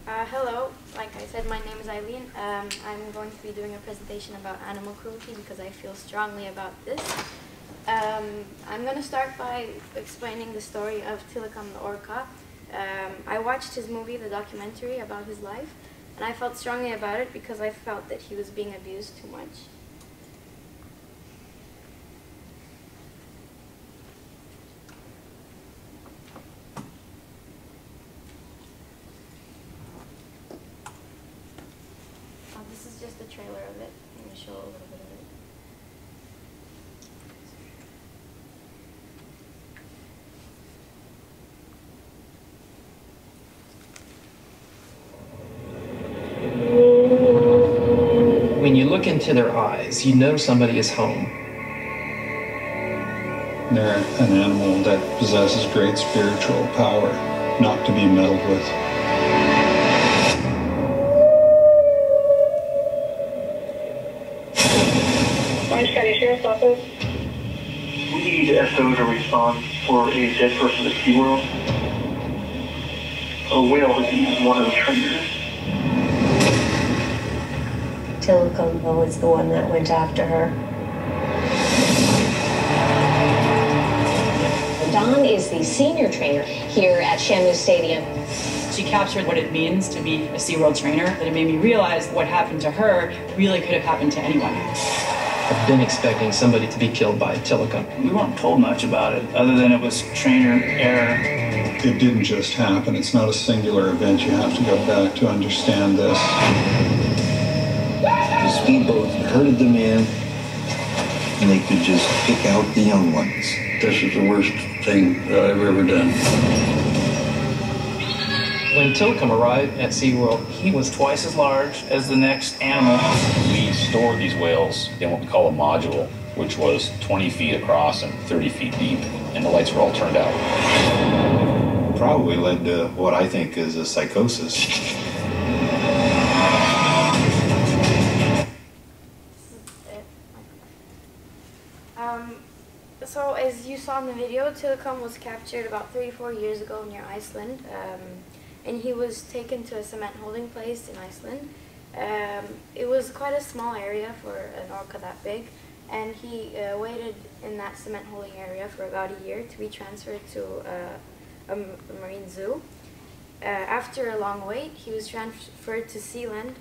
Hello, like I said, my name is Aylin. I'm going to be doing a presentation about animal cruelty because I feel strongly about this. I'm going to start by explaining the story of Tilakam the orca. I watched his movie, the documentary about his life, and I felt strongly about it because I felt that he was being abused too much. This is just a trailer of it. I'm going to show a little bit of it. When you look into their eyes, you know somebody is home. They're an animal that possesses great spiritual power, not to be meddled with. Orange County Sheriff's Office. We need SO to respond for a dead person at SeaWorld. A whale has eaten one of the trainers. Tilakam was the one that went after her. Don is the senior trainer here at Shamu Stadium. She captured what it means to be a SeaWorld trainer, that it made me realize what happened to her really could have happened to anyone. I've been expecting somebody to be killed by Tilakam. We weren't told much about it, other than it was trainer error. It didn't just happen. It's not a singular event. You have to go back to understand this. The speedboat herded them in, and they could just pick out the young ones. This is the worst thing that I've ever done. When Tilakam arrived at SeaWorld, He was twice as large as the next animal. We stored these whales in what we call a module, which was 20 feet across and 30 feet deep, and the lights were all turned out. Probably led to what I think is a psychosis. So as you saw in the video, Tilakam was captured about 34 years ago near Iceland, and he was taken to a cement holding place in Iceland. It was quite a small area for an orca that big, and he waited in that cement holding area for about a year to be transferred to a marine zoo. After a long wait, he was transferred to Sealand,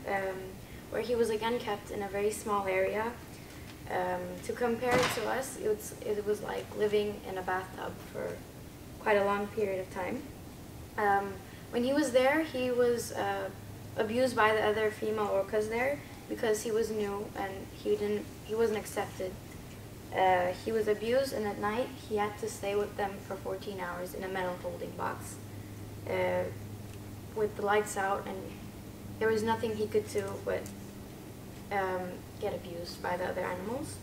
where he was again kept in a very small area. To compare it to us, it was like living in a bathtub for quite a long period of time. When he was there, he was abused by the other female orcas there because he was new and he wasn't accepted. He was abused, and at night he had to stay with them for 14 hours in a metal holding box with the lights out, and there was nothing he could do but get abused by the other animals.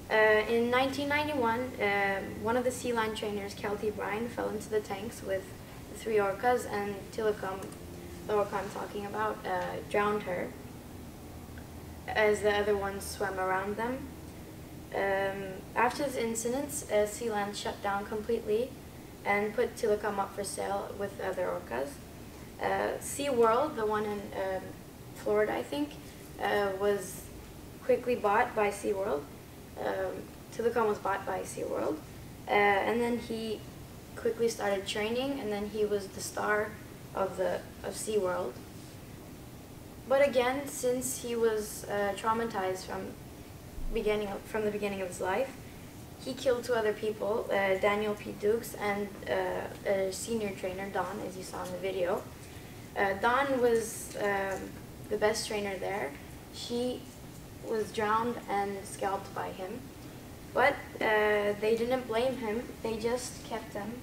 In 1991, one of the sea lion trainers, Cruelty, fell into the tanks with the 3 orcas, and Tilakam, the orca I'm talking about, drowned her as the other ones swam around them. After this incident, Sealand shut down completely and put Tilakam up for sale with other orcas. SeaWorld, the one in Florida, I think, was quickly bought by SeaWorld. Tilakam was bought by SeaWorld, and then he quickly started training, and then he was the star of SeaWorld. But again, since he was traumatized from the beginning of his life, he killed 2 other people, Daniel P. Dukes and a senior trainer, Don, as you saw in the video. Don was the best trainer there. She was drowned and scalped by him, but they didn't blame him. They just kept him.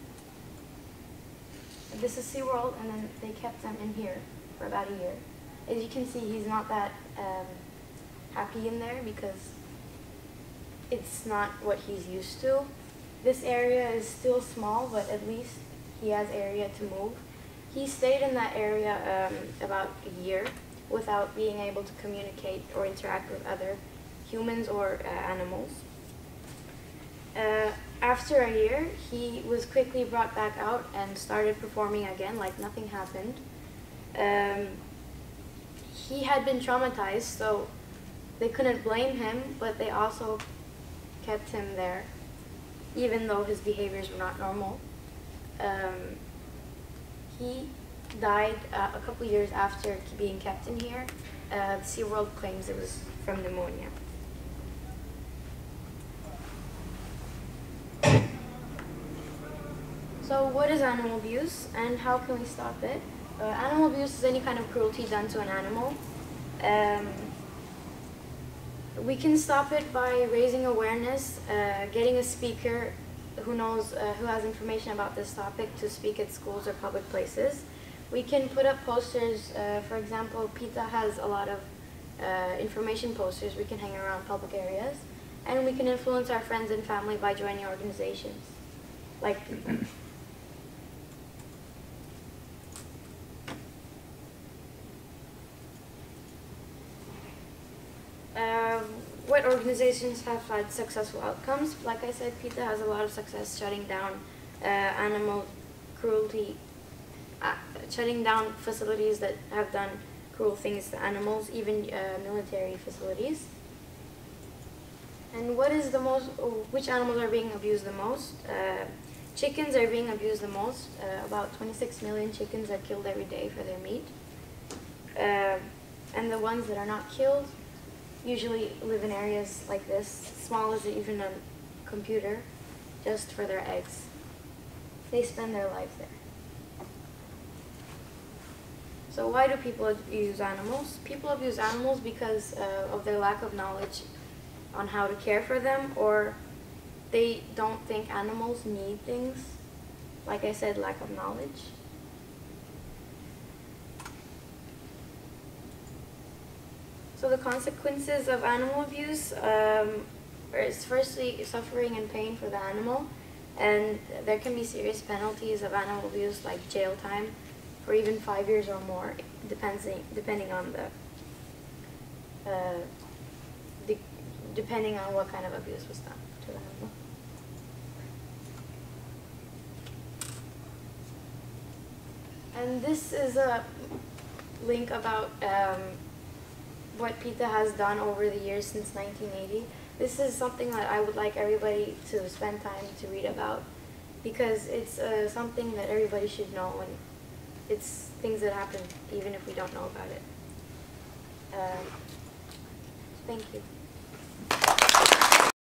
This is SeaWorld, and then they kept him in here for about a year. As you can see, he's not that happy in there because it's not what he's used to. This area is still small, but at least he has area to move. He stayed in that area about a year without being able to communicate or interact with other humans or animals. After a year, he was quickly brought back out and started performing again like nothing happened. He had been traumatized, so they couldn't blame him, but they also kept him there, even though his behaviors were not normal. He died a couple years after being kept in here. SeaWorld claims it was from pneumonia. So what is animal abuse and how can we stop it? Animal abuse is any kind of cruelty done to an animal. We can stop it by raising awareness, getting a speaker who knows, who has information about this topic to speak at schools or public places. We can put up posters, for example, PETA has a lot of information posters we can hang around public areas, and we can influence our friends and family by joining organizations like PETA. What organizations have had successful outcomes? Like I said, PETA has a lot of success shutting down animal cruelty, shutting down facilities that have done cruel things to animals, even military facilities. And what is the most, which animals are being abused the most? Chickens are being abused the most. About 26 million chickens are killed every day for their meat. And the ones that are not killed usually live in areas like this, small as even a computer, just for their eggs. They spend their lives there. So why do people abuse animals? People abuse animals because of their lack of knowledge on how to care for them, or they don't think animals need things. Like I said, lack of knowledge. So the consequences of animal abuse is firstly suffering and pain for the animal, and there can be serious penalties of animal abuse like jail time for even 5 years or more, depending on depending on what kind of abuse was done to the animal. And this is a link about what PETA has done over the years since 1980. This is something that I would like everybody to spend time to read about, because it's something that everybody should know, and it's things that happen even if we don't know about it. Thank you.